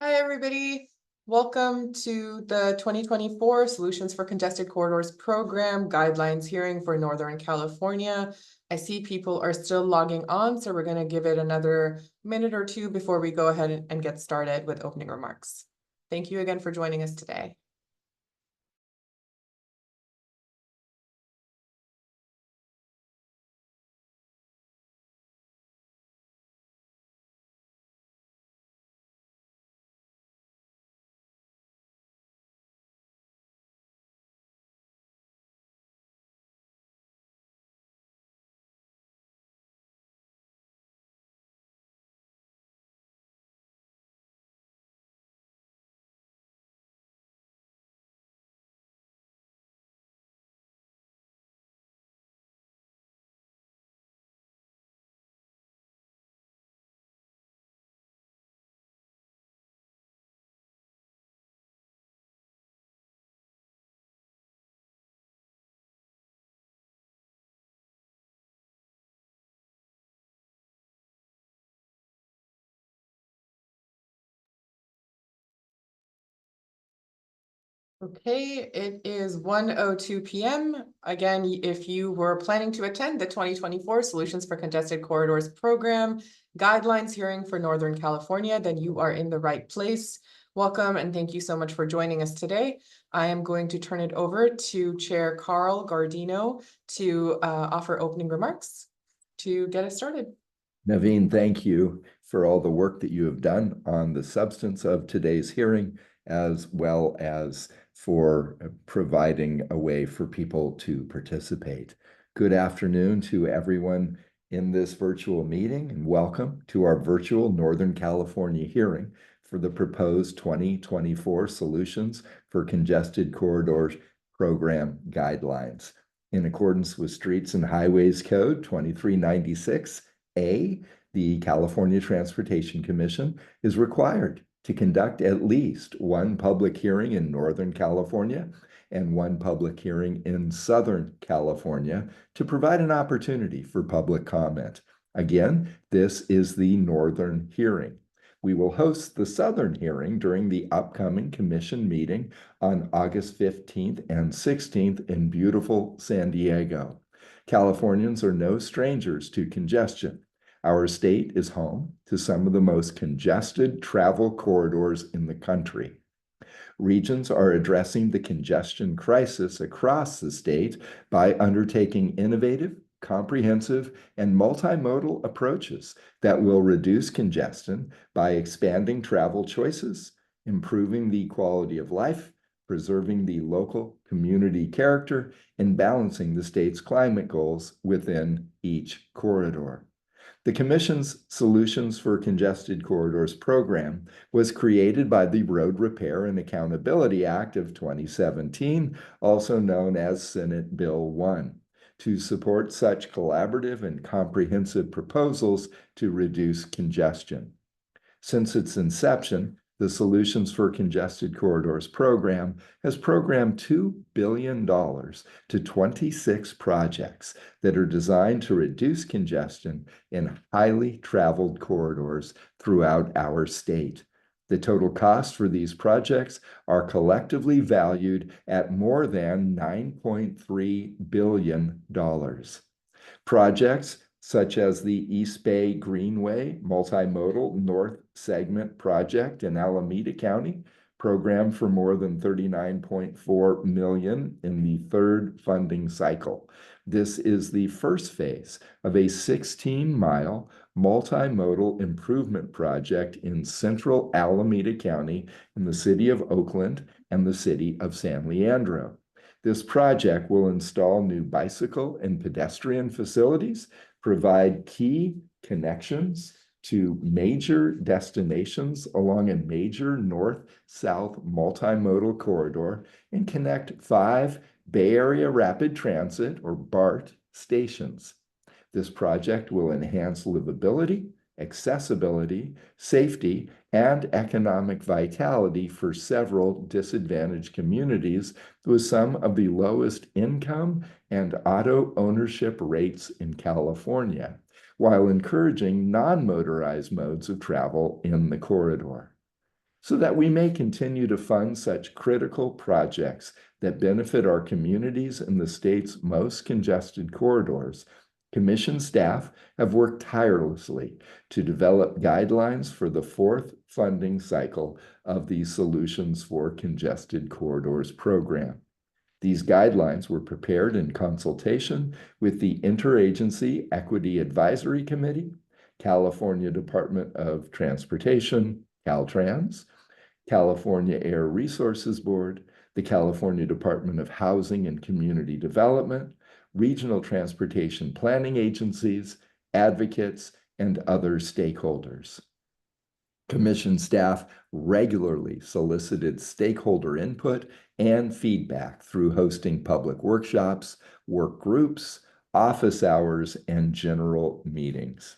Hi, everybody. Welcome to the 2024 Solutions for Congested Corridors Program Guidelines hearing for Northern California. I see people are still logging on, so we're going to give it another minute or two before we go ahead and get started with opening remarks. Thank you again for joining us today. Okay, it is 1:02 p.m. Again, if you were planning to attend the 2024 Solutions for Congested Corridors Program Guidelines hearing for Northern California, then you are in the right place. Welcome and thank you so much for joining us today. I am going to turn it over to Chair Carl Gardino to offer opening remarks to get us started. Naveen, thank you for all the work that you have done on the substance of today's hearing, as well as for providing a way for people to participate. Good afternoon to everyone in this virtual meeting, and welcome to our virtual Northern California hearing for the proposed 2024 Solutions for Congested Corridors Program Guidelines. In accordance with Streets and Highways Code 2396, the California Transportation Commission is required to conduct at least one public hearing in Northern California and one public hearing in Southern California to provide an opportunity for public comment. Again, this is the Northern hearing. We will host the Southern hearing during the upcoming commission meeting on August 15th and 16th in beautiful San Diego. Californians are no strangers to congestion. Our state is home to some of the most congested travel corridors in the country. Regions are addressing the congestion crisis across the state by undertaking innovative, comprehensive, and multimodal approaches that will reduce congestion by expanding travel choices, improving the quality of life, preserving the local community character, and balancing the state's climate goals within each corridor. The Commission's Solutions for Congested Corridors program was created by the Road Repair and Accountability Act of 2017, also known as Senate Bill 1, to support such collaborative and comprehensive proposals to reduce congestion. Since its inception, the Solutions for Congested Corridors program has programmed $2 billion to 26 projects that are designed to reduce congestion in highly traveled corridors throughout our state. The total cost for these projects are collectively valued at more than $9.3 billion. Projects such as the East Bay Greenway Multimodal North Segment Project in Alameda County, programmed for more than $39.4 million in the third funding cycle. This is the first phase of a 16-mile multimodal improvement project in central Alameda County in the city of Oakland and the city of San Leandro. This project will install new bicycle and pedestrian facilities, provide key connections to major destinations along a major north-south multimodal corridor, and connect 5 Bay Area Rapid Transit, or BART, stations. This project will enhance livability, accessibility, safety, and economic vitality for several disadvantaged communities with some of the lowest income and auto ownership rates in California, while encouraging non-motorized modes of travel in the corridor. so that we may continue to fund such critical projects that benefit our communities in the state's most congested corridors. Commission staff have worked tirelessly to develop guidelines for the fourth funding cycle of the Solutions for Congested Corridors program. These guidelines were prepared in consultation with the Interagency Equity Advisory Committee, California Department of Transportation, Caltrans, California Air Resources Board, the California Department of Housing and Community Development, regional transportation planning agencies, advocates, and other stakeholders. Commission staff regularly solicited stakeholder input and feedback through hosting public workshops, work groups, office hours, and general meetings.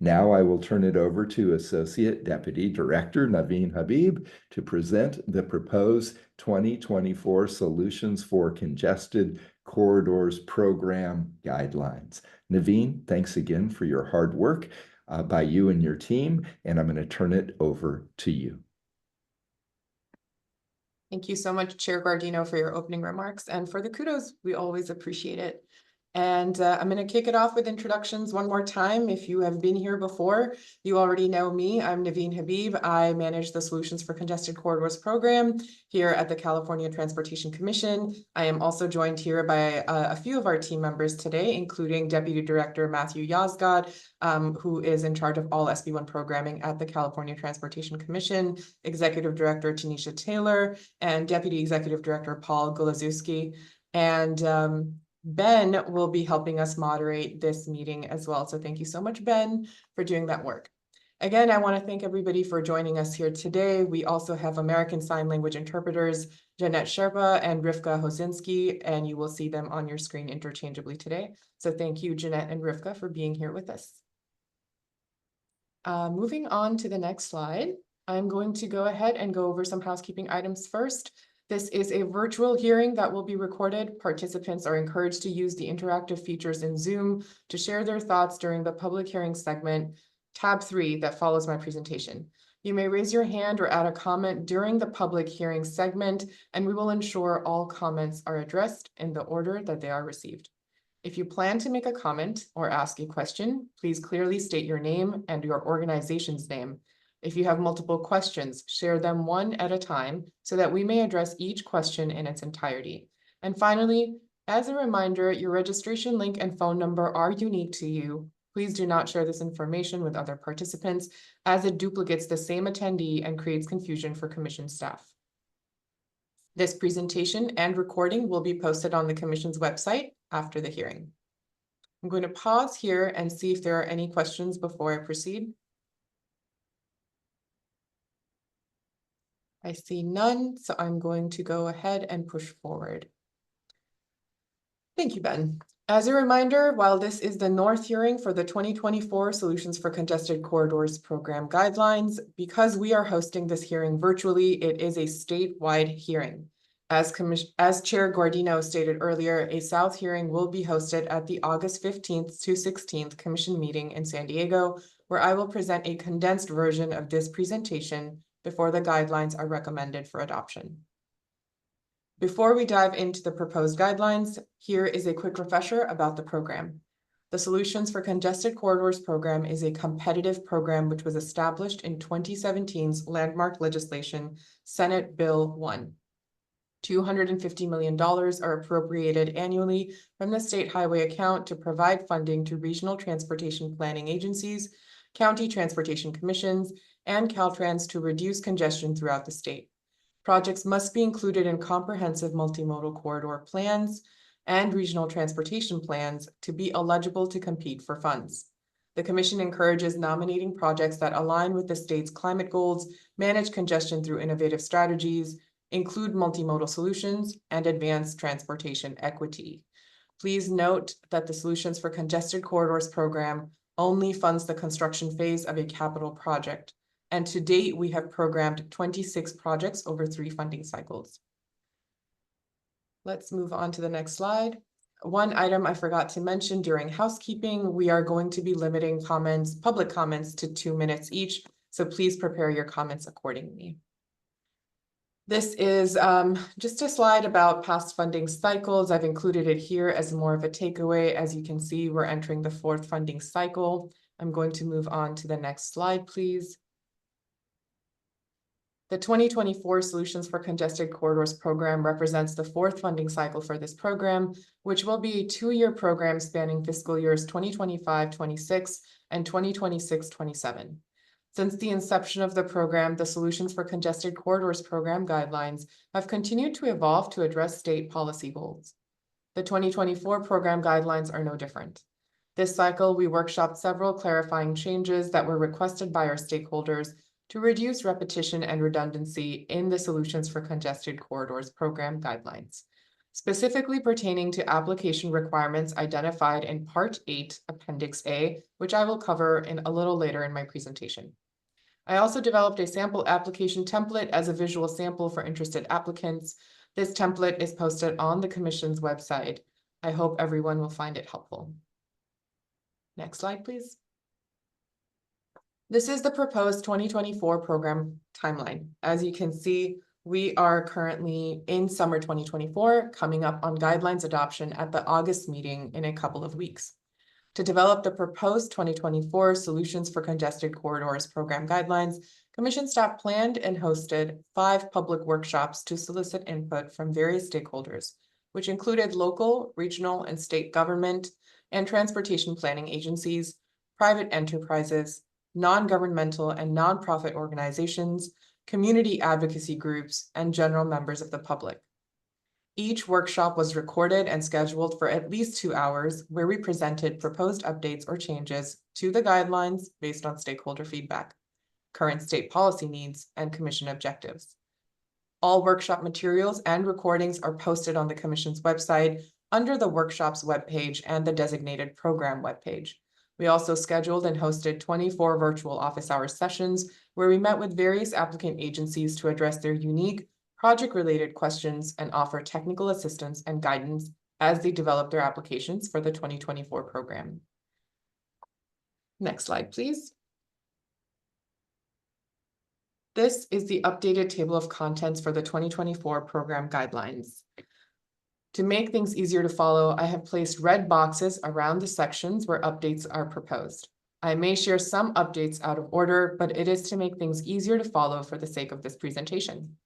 Now I will turn it over to Associate Deputy Director Naveen Habib to present the proposed 2024 Solutions for Congested Corridors Program guidelines. Naveen, thanks again for your hard work by you and your team, and I'm going to turn it over to you. Thank you so much, Chair Guardino, for your opening remarks and for the kudos. We always appreciate it. And I'm going to kick it off with introductions one more time. If you have been here before, you already know me. I'm Naveen Habib. I manage the Solutions for Congested Corridors program here at the California Transportation Commission. I am also joined here by a few of our team members today, including Deputy Director Matthew Yozgad, who is in charge of all SB1 programming at the California Transportation Commission, Executive Director Tanisha Taylor, and Deputy Executive Director Paul Golazewski. And Ben will be helping us moderate this meeting as well. So thank you so much, Ben, for doing that work. Again, I want to thank everybody for joining us here today. We also have American Sign Language interpreters, Jeanette Sherpa and Rivka Hosinski, and you will see them on your screen interchangeably today. So thank you, Jeanette and Rivka, for being here with us. Moving on to the next slide, I'm going to go ahead and go over some housekeeping items first. This is a virtual hearing that will be recorded. Participants are encouraged to use the interactive features in Zoom to share their thoughts during the public hearing segment, tab 3, that follows my presentation. You may raise your hand or add a comment during the public hearing segment, and we will ensure all comments are addressed in the order that they are received. If you plan to make a comment or ask a question, please clearly state your name and your organization's name. If you have multiple questions, share them one at a time so that we may address each question in its entirety. And finally, as a reminder, your registration link and phone number are unique to you. Please do not share this information with other participants, as it duplicates the same attendee and creates confusion for Commission staff. This presentation and recording will be posted on the Commission's website after the hearing. I'm going to pause here and see if there are any questions before I proceed. I see none, so I'm going to go ahead and push forward. Thank you, Ben. As a reminder, while this is the North hearing for the 2024 Solutions for Congested Corridors Program guidelines, because we are hosting this hearing virtually, it is a statewide hearing. As Chair Guardino stated earlier, a South hearing will be hosted at the August 15th to 16th Commission meeting in San Diego, where I will present a condensed version of this presentation before the guidelines are recommended for adoption. Before we dive into the proposed guidelines, here is a quick refresher about the program. The Solutions for Congested Corridors program is a competitive program which was established in 2017's landmark legislation, Senate Bill 1. $250 million are appropriated annually from the state highway account to provide funding to regional transportation planning agencies, county transportation commissions, and Caltrans to reduce congestion throughout the state. Projects must be included in comprehensive multimodal corridor plans and regional transportation plans to be eligible to compete for funds. The Commission encourages nominating projects that align with the state's climate goals, manage congestion through innovative strategies, include multimodal solutions, and advance transportation equity. Please note that the Solutions for Congested Corridors program only funds the construction phase of a capital project. And to date, we have programmed 26 projects over 3 funding cycles. Let's move on to the next slide. One item I forgot to mention during housekeeping, we are going to be limiting comments, public comments, to 2 minutes each. So please prepare your comments accordingly. This is just a slide about past funding cycles. I've included it here as more of a takeaway. As you can see, we're entering the 4th funding cycle. I'm going to move on to the next slide, please. The 2024 Solutions for Congested Corridors program represents the 4th funding cycle for this program, which will be a 2-year program spanning fiscal years 2025-26 and 2026-27. Since the inception of the program, the Solutions for Congested Corridors program guidelines have continued to evolve to address state policy goals. The 2024 program guidelines are no different. This cycle, we workshopped several clarifying changes that were requested by our stakeholders to reduce repetition and redundancy in the Solutions for Congested Corridors program guidelines, specifically pertaining to application requirements identified in Part 8, Appendix A, which I will cover a little later in my presentation. I also developed a sample application template as a visual sample for interested applicants. This template is posted on the Commission's website. I hope everyone will find it helpful. Next slide, please. This is the proposed 2024 program timeline. As you can see, we are currently in summer 2024, coming up on guidelines adoption at the August meeting in a couple of weeks. To develop the proposed 2024 Solutions for Congested Corridors program guidelines, Commission staff planned and hosted 5 public workshops to solicit input from various stakeholders, which included local, regional, and state government and transportation planning agencies, private enterprises, non-governmental and nonprofit organizations, community advocacy groups, and general members of the public. Each workshop was recorded and scheduled for at least 2 hours, where we presented proposed updates or changes to the guidelines based on stakeholder feedback, current state policy needs, and Commission objectives. All workshop materials and recordings are posted on the Commission's website under the workshop's webpage and the designated program webpage. We also scheduled and hosted 24 virtual office hours sessions where we met with various applicant agencies to address their unique project-related questions and offer technical assistance and guidance as they develop their applications for the 2024 program. Next slide, please. This is the updated table of contents for the 2024 program guidelines. To make things easier to follow, I have placed red boxes around the sections where updates are proposed. I may share some updates out of order, but it is to make things easier to follow for the sake of this presentation.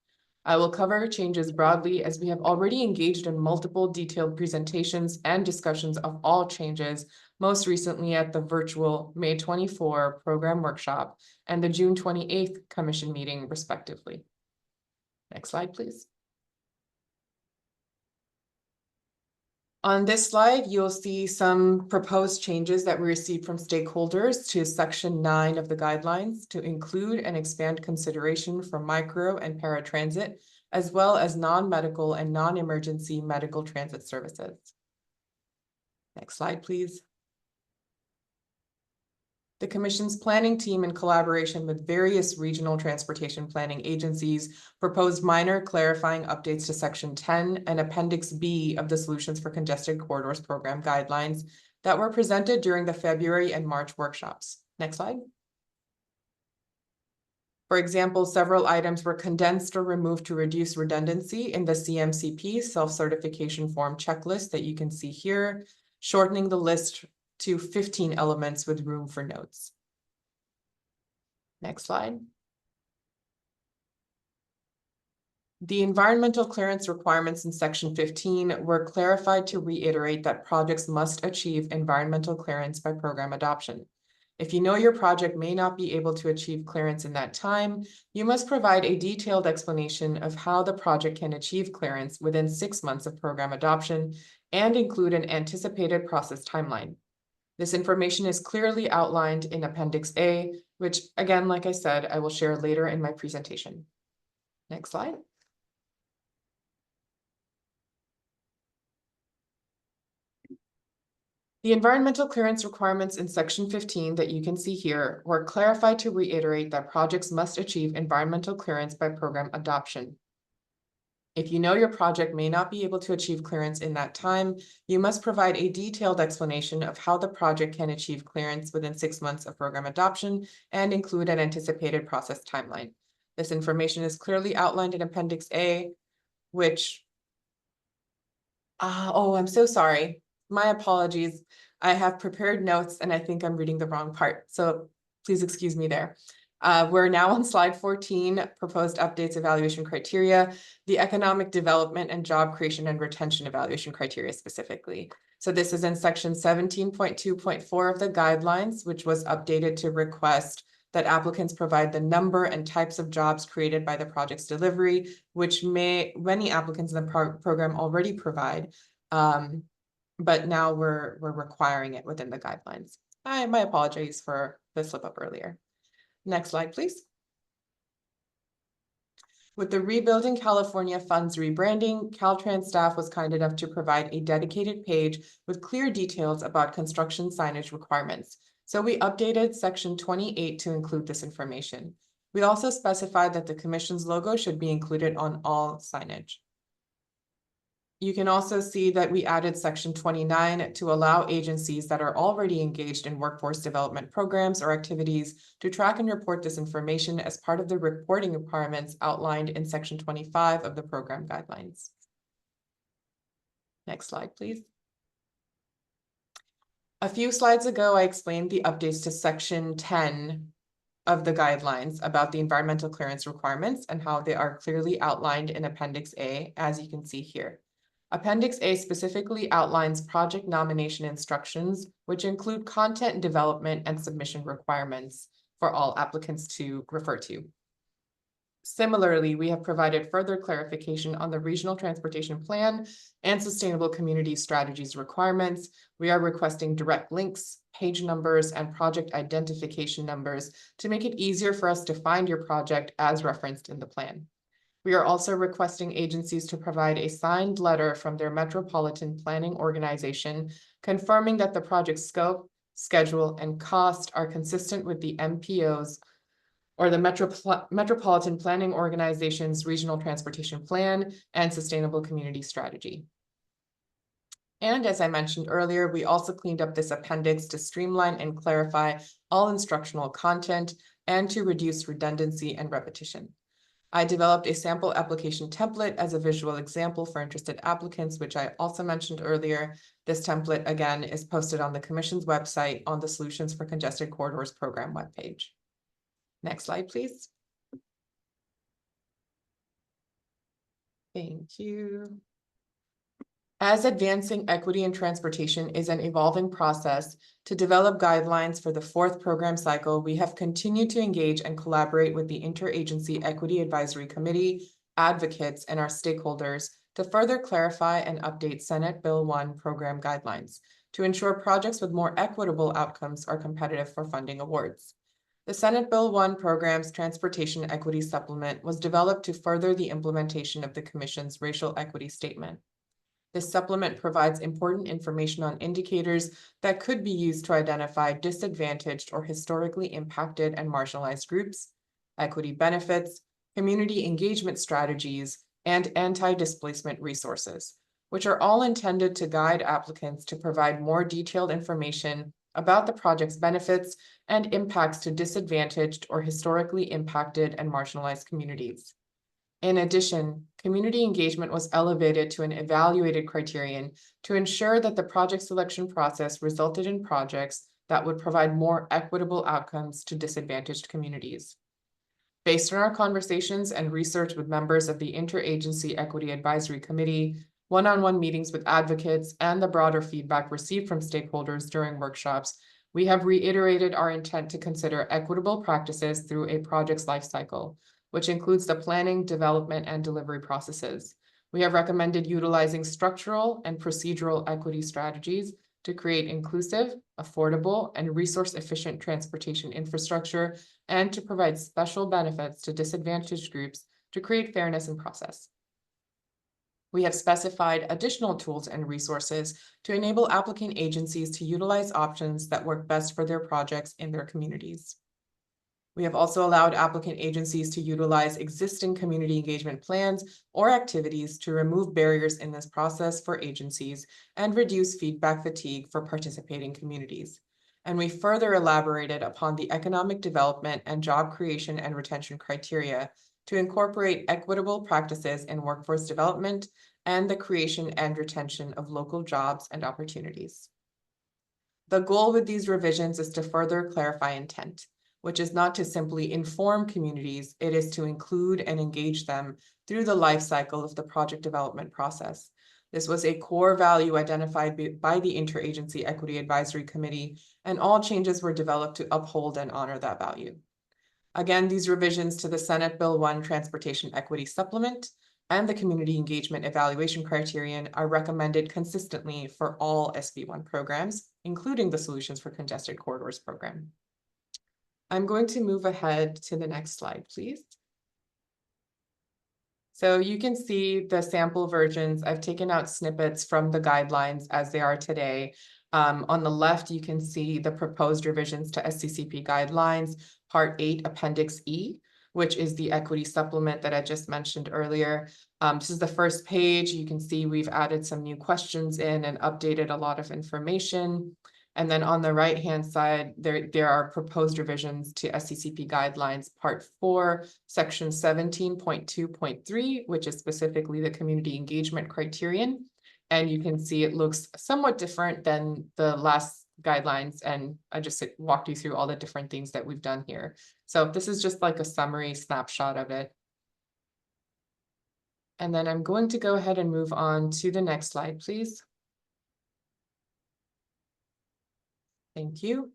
I will cover changes broadly as we have already engaged in multiple detailed presentations and discussions of all changes, most recently at the virtual May 24 program workshop and the June 28th Commission meeting, respectively. Next slide, please. On this slide, you'll see some proposed changes that we received from stakeholders to Section 9 of the guidelines to include and expand consideration for micro and paratransit, as well as non-medical and non-emergency medical transit services. Next slide, please. The Commission's planning team, in collaboration with various regional transportation planning agencies, proposed minor clarifying updates to Section 10 and Appendix B of the Solutions for Congested Corridors program guidelines that were presented during the February and March workshops. Next slide. For example, several items were condensed or removed to reduce redundancy in the CMCP self-certification form checklist that you can see here, shortening the list to 15 elements with room for notes. Next slide. The environmental clearance requirements in Section 15 were clarified to reiterate that projects must achieve environmental clearance by program adoption. If you know your project may not be able to achieve clearance in that time, you must provide a detailed explanation of how the project can achieve clearance within 6 months of program adoption and include an anticipated process timeline. This information is clearly outlined in Appendix A, which, again, like I said, I will share later in my presentation. Next slide. The environmental clearance requirements in Section 15 that you can see here were clarified to reiterate that projects must achieve environmental clearance by program adoption. If you know your project may not be able to achieve clearance in that time, you must provide a detailed explanation of how the project can achieve clearance within 6 months of program adoption and include an anticipated process timeline. This information is clearly outlined in Appendix A, which, oh, I'm so sorry. My apologies. I have prepared notes and I think I'm reading the wrong part. So please excuse me there. We're now on slide 14, proposed updates evaluation criteria, the economic development and job creation and retention evaluation criteria specifically. So this is in section 17.2.4 of the guidelines, which was updated to request that applicants provide the number and types of jobs created by the project's delivery, which many applicants in the program already provide. But now we're requiring it within the guidelines. My apologies for the slip up earlier. Next slide, please. With the Rebuilding California Funds rebranding, Caltrans staff was kind enough to provide a dedicated page with clear details about construction signage requirements. So we updated section 28 to include this information. We also specified that the commission's logo should be included on all signage. You can also see that we added section 29 to allow agencies that are already engaged in workforce development programs or activities to track and report this information as part of the reporting requirements outlined in section 25 of the program guidelines. Next slide, please. A few slides ago, I explained the updates to section 10 of the guidelines about the environmental clearance requirements and how they are clearly outlined in Appendix A, as you can see here. Appendix A specifically outlines project nomination instructions, which include content development and submission requirements for all applicants to refer to. Similarly, we have provided further clarification on the Regional Transportation Plan and Sustainable Community Strategies requirements. We are requesting direct links, page numbers, and project identification numbers to make it easier for us to find your project as referenced in the plan. We are also requesting agencies to provide a signed letter from their metropolitan planning organization confirming that the project scope, schedule, and cost are consistent with the MPO's or the Metropolitan Planning Organization's Regional Transportation Plan and Sustainable Community Strategy. And as I mentioned earlier, we also cleaned up this appendix to streamline and clarify all instructional content and to reduce redundancy and repetition. I developed a sample application template as a visual example for interested applicants, which I also mentioned earlier. This template, again, is posted on the Commission's website on the Solutions for Congested Corridors program webpage. Next slide, please. Thank you. As advancing equity in transportation is an evolving process, to develop guidelines for the fourth program cycle, we have continued to engage and collaborate with the Interagency Equity Advisory Committee, advocates, and our stakeholders to further clarify and update Senate Bill 1 program guidelines to ensure projects with more equitable outcomes are competitive for funding awards. The Senate Bill 1 program's Transportation Equity Supplement was developed to further the implementation of the Commission's Racial Equity Statement. This supplement provides important information on indicators that could be used to identify disadvantaged or historically impacted and marginalized groups, equity benefits, community engagement strategies, and anti-displacement resources, which are all intended to guide applicants to provide more detailed information about the project's benefits and impacts to disadvantaged or historically impacted and marginalized communities. In addition, community engagement was elevated to an evaluated criterion to ensure that the project selection process resulted in projects that would provide more equitable outcomes to disadvantaged communities. Based on our conversations and research with members of the Interagency Equity Advisory Committee, one-on-one meetings with advocates, and the broader feedback received from stakeholders during workshops, we have reiterated our intent to consider equitable practices through a project's life cycle, which includes the planning, development, and delivery processes. We have recommended utilizing structural and procedural equity strategies to create inclusive, affordable, and resource-efficient transportation infrastructure and to provide special benefits to disadvantaged groups to create fairness in process. We have specified additional tools and resources to enable applicant agencies to utilize options that work best for their projects in their communities. We have also allowed applicant agencies to utilize existing community engagement plans or activities to remove barriers in this process for agencies and reduce feedback fatigue for participating communities. And we further elaborated upon the economic development and job creation and retention criteria to incorporate equitable practices in workforce development and the creation and retention of local jobs and opportunities. The goal with these revisions is to further clarify intent, which is not to simply inform communities, it is to include and engage them through the life cycle of the project development process. This was a core value identified by the Interagency Equity Advisory Committee, and all changes were developed to uphold and honor that value. Again, these revisions to the Senate Bill 1 Transportation Equity Supplement and the Community Engagement Evaluation Criterion are recommended consistently for all SB1 programs, including the Solutions for Congested Corridors program. I'm going to move ahead to the next slide, please. So you can see the sample versions. I've taken out snippets from the guidelines as they are today. On the left, you can see the proposed revisions to SCCP guidelines, Part 8, Appendix E, which is the equity supplement that I just mentioned earlier. This is the first page. You can see we've added some new questions in and updated a lot of information. And then on the right-hand side, there are proposed revisions to SCCP guidelines, Part 4, Section 17.2.3, which is specifically the community engagement criterion. And you can see it looks somewhat different than the last guidelines. And I just walked you through all the different things that we've done here. So this is just like a summary snapshot of it. And then I'm going to go ahead and move on to the next slide, please. Thank you.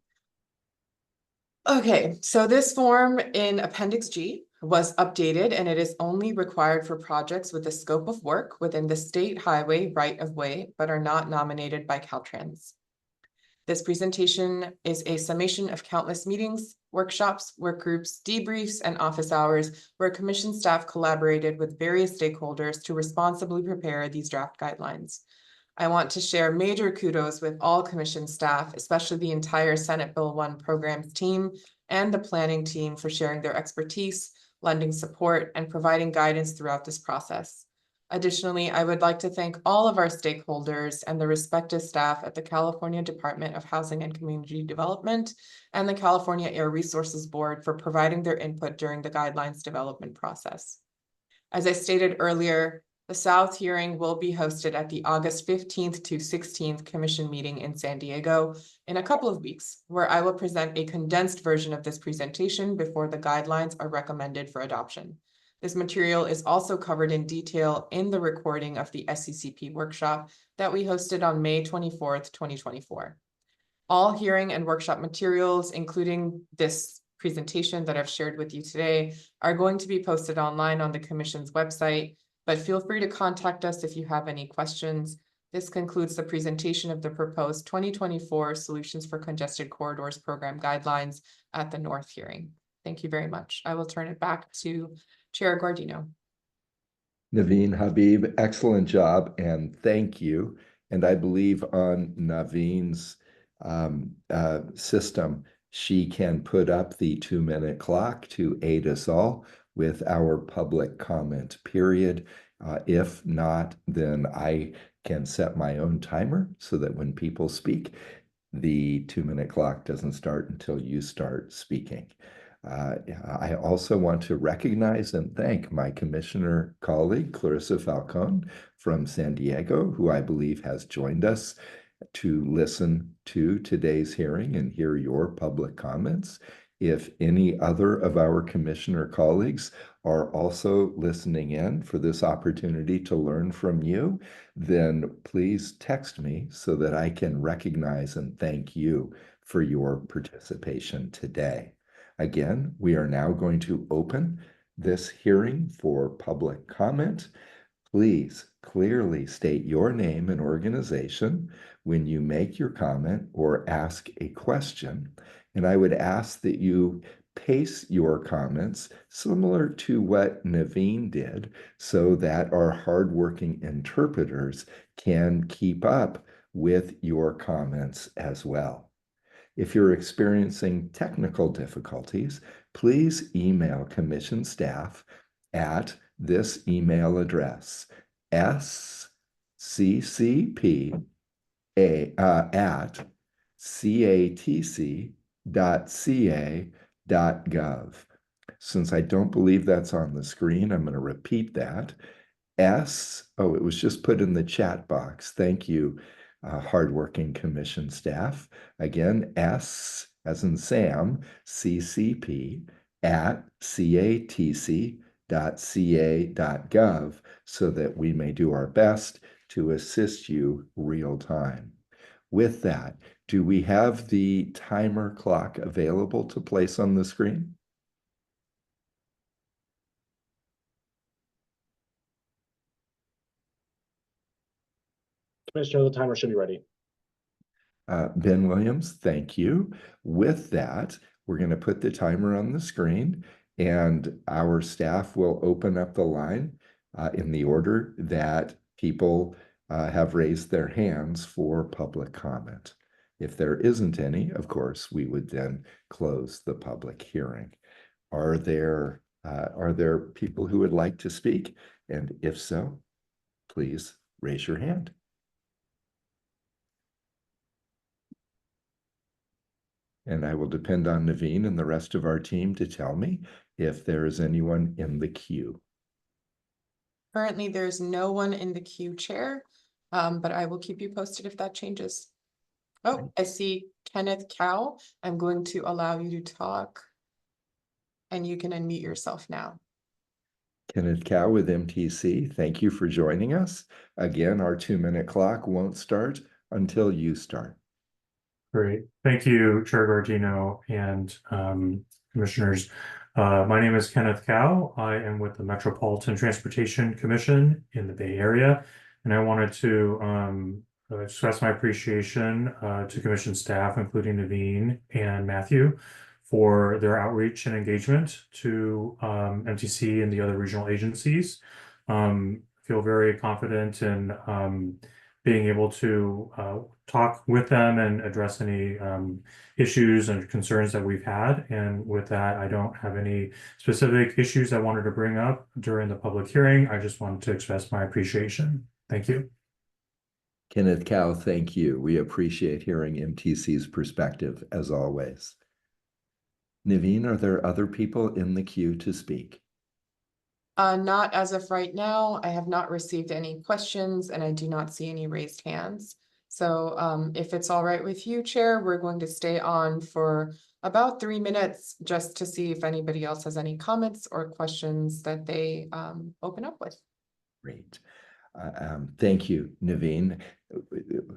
Okay, so this form in Appendix G was updated, and it is only required for projects with the scope of work within the state highway right-of-way, but are not nominated by Caltrans. This presentation is a summation of countless meetings, workshops, work groups, debriefs, and office hours where commission staff collaborated with various stakeholders to responsibly prepare these draft guidelines. I want to share major kudos with all commission staff, especially the entire Senate Bill 1 programs team and the planning team for sharing their expertise, lending support, and providing guidance throughout this process. Additionally, I would like to thank all of our stakeholders and the respective staff at the California Department of Housing and Community Development and the California Air Resources Board for providing their input during the guidelines development process. As I stated earlier, the South hearing will be hosted at the August 15th to 16th Commission meeting in San Diego in a couple of weeks, where I will present a condensed version of this presentation before the guidelines are recommended for adoption. This material is also covered in detail in the recording of the SCCP workshop that we hosted on May 24th, 2024. All hearing and workshop materials, including this presentation that I've shared with you today, are going to be posted online on the Commission's website, but feel free to contact us if you have any questions. This concludes the presentation of the proposed 2024 Solutions for Congested Corridors Program Guidelines at the North hearing. Thank you very much. I will turn it back to Chair Guardino. Naveen Habib, excellent job, and thank you. And I believe on Naveen's system, she can put up the 2-minute clock to aid us all with our public comment period. If not, then I can set my own timer so that when people speak, the 2-minute clock doesn't start until you start speaking. I also want to recognize and thank my commissioner colleague, Clarissa Falcone from San Diego, who I believe has joined us to listen to today's hearing and hear your public comments. If any other of our commissioner colleagues are also listening in for this opportunity to learn from you, then please text me so that I can recognize and thank you for your participation today. Again, we are now going to open this hearing for public comment. Please clearly state your name and organization when you make your comment or ask a question. And I would ask that you pace your comments similar to what Naveen did so that our hardworking interpreters can keep up with your comments as well. If you're experiencing technical difficulties, please email Commission staff at this email address, sccp at catc.ca.gov. Since I don't believe that's on the screen, I'm going to repeat that. Oh, it was just put in the chat box. Thank you, hardworking commission staff. Again, S as in Sam, CCP at catc.ca.gov so that we may do our best to assist you real time. With that, do we have the timer clock available to place on the screen? Commissioner, the timer should be ready. Ben Williams, thank you. With that, we're going to put the timer on the screen, and our staff will open up the line in the order that people have raised their hands for public comment. If there isn't any, of course, we would then close the public hearing. Are there people who would like to speak? And if so, please raise your hand. And I will depend on Naveen and the rest of our team to tell me if there is anyone in the queue. Currently, there's no one in the queue, Chair, but I will keep you posted if that changes. Oh, I see Kenneth Cow. I'm going to allow you to talk, and you can unmute yourself now. Kenneth Cow with MTC, thank you for joining us. Again, our 2-minute clock won't start until you start. Great. Thank you, Chair Gardino and commissioners. My name is Kenneth Cow. I am with the Metropolitan Transportation Commission in the Bay Area, and I wanted to express my appreciation to commission staff, including Naveen and Matthew, for their outreach and engagement to MTC and the other regional agencies. Feel very confident in being able to talk with them and address any issues and concerns that we've had. And with that, I don't have any specific issues I wanted to bring up during the public hearing. I just wanted to express my appreciation. Thank you. Kenneth Cow, thank you. We appreciate hearing MTC's perspective as always. Naveen, are there other people in the queue to speak? Not as of right now. I have not received any questions and I do not see any raised hands. So if it's all right with you, Chair, we're going to stay on for about 3 minutes just to see if anybody else has any comments or questions that they open up with. Great. Thank you, Naveen.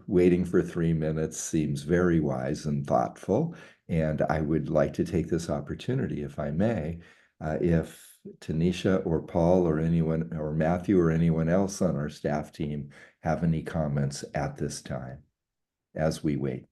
Waiting for 3 minutes seems very wise and thoughtful. And I would like to take this opportunity, if I may, if Tanisha or Paul or anyone or Matthew or anyone else on our staff team have any comments at this time as we wait.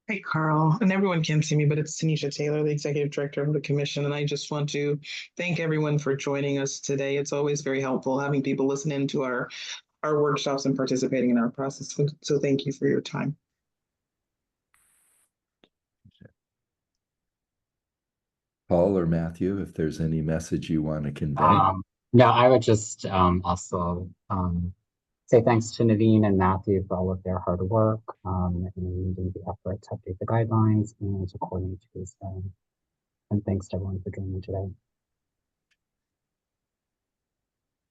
Hey, Carl, and everyone can see me, but it's Tanisha Taylor, the Executive Director of the Commission, and I just want to thank everyone for joining us today. It's always very helpful having people listen in to our workshops and participating in our process. So thank you for your time. Paul or Matthew, if there's any message you want to convey. No, I would just also say thanks to Naveen and Matthew for all of their hard work and the effort to update the guidelines and to coordinate Tuesday. And thanks to everyone for joining today.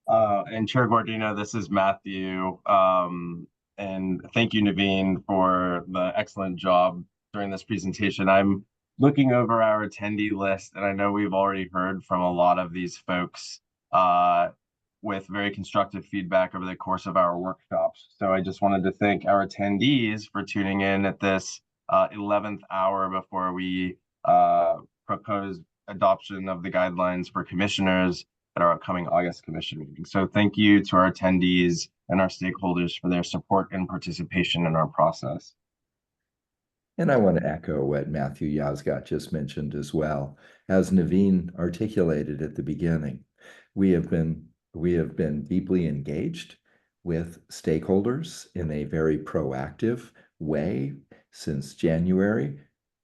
And Chair Guardino, this is Matthew. And thank you, Naveen, for the excellent job during this presentation. I'm looking over our attendee list, and I know we've already heard from a lot of these folks with very constructive feedback over the course of our workshops. So I just wanted to thank our attendees for tuning in at this 11th hour before we propose adoption of the guidelines for commissioners at our upcoming August commission meeting. So thank you to our attendees and our stakeholders for their support and participation in our process. And I want to echo what Matthew Yazgat just mentioned as well. As Naveen articulated at the beginning, we have been deeply engaged with stakeholders in a very proactive way since January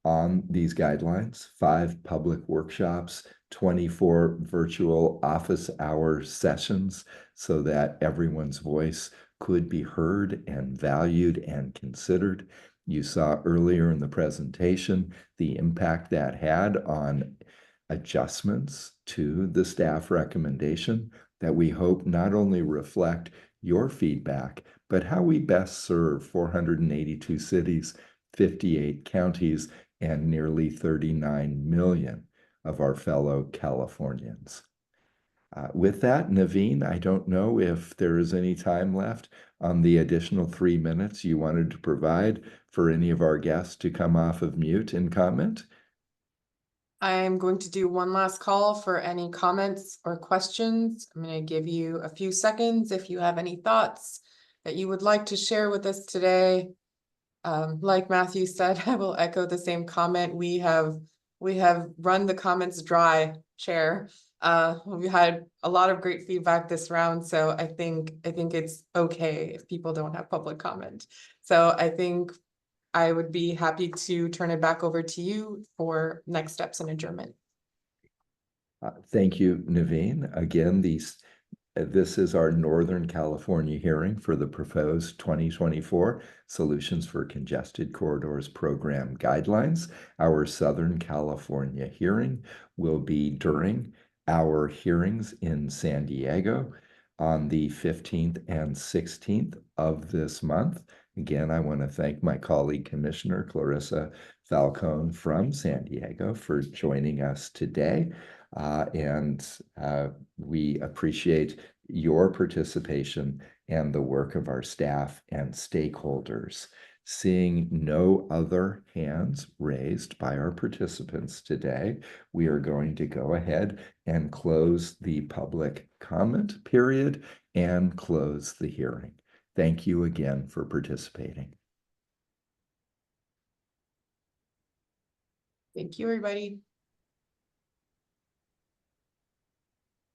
on these guidelines, 5 public workshops, 24 virtual office hour sessions so that everyone's voice could be heard and valued and considered. You saw earlier in the presentation the impact that had on adjustments to the staff recommendation that we hope not only reflect your feedback, but how we best serve 482 cities, 58 counties, and nearly 39 million of our fellow Californians. With that, Naveen, I don't know if there is any time left on the additional 3 minutes you wanted to provide for any of our guests to come off of mute and comment. I'm going to do one last call for any comments or questions. I'm going to give you a few seconds if you have any thoughts that you would like to share with us today. Like Matthew said, I will echo the same comment. We have run the comments dry, Chair. We had a lot of great feedback this round, so I think it's okay if people don't have public comment. So I think I would be happy to turn it back over to you for next steps and adjournment. Thank you, Naveen. Again, this is our Northern California hearing for the proposed 2024 Solutions for Congested Corridors Program Guidelines. Our Southern California hearing will be during our hearings in San Diego on the 15th and 16th of this month. Again, I want to thank my colleague, Commissioner Clarissa Falcone from San Diego, for joining us today. We appreciate your participation and the work of our staff and stakeholders. Seeing no other hands raised by our participants today, we are going to go ahead and close the public comment period and close the hearing. Thank you again for participating. Thank you, everybody.